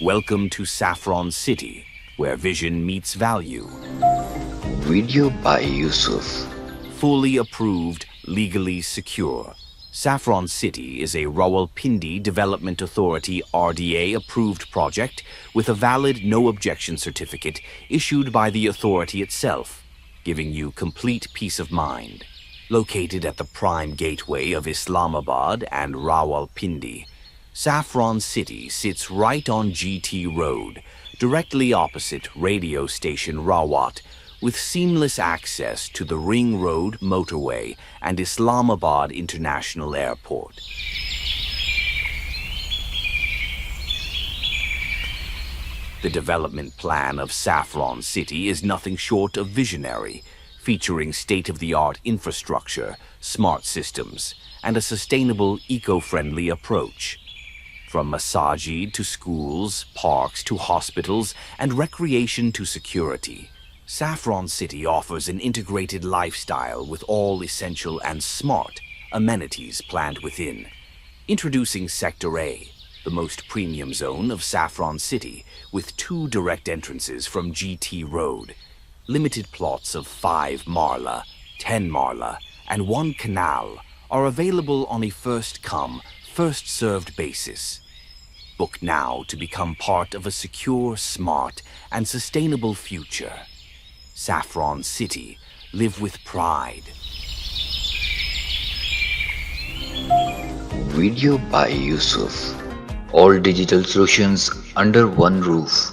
Welcome to Saffron City, where vision meets value. Video by Yousaf. Fully approved, legally secure. Saffron City is a Rawalpindi Development Authority RDA approved project with a valid no objection certificate issued by the authority itself, giving you complete peace of mind. Located at the prime gateway of Islamabad and Rawalpindi, Saffron City sits right on GT Road, directly opposite radio station Rawat, with seamless access to the Ring Road motorway and Islamabad International Airport. The development plan of Saffron City is nothing short of visionary, featuring state-of-the-art infrastructure, smart systems, and a sustainable, eco-friendly approach. From masajid to schools, parks to hospitals, and recreation to security, Saffron City offers an integrated lifestyle with all essential and smart amenities planned within. Introducing Sector A, the most premium zone of Saffron City, with 2 direct entrances from GT Road. Limited plots of 5 marla, 10 marla, and 1 canal are available on a first-come, first-served basis. Book now to become part of a secure, smart, and sustainable future. Saffron City, live with pride. Video by Yousaf. All digital solutions under one roof.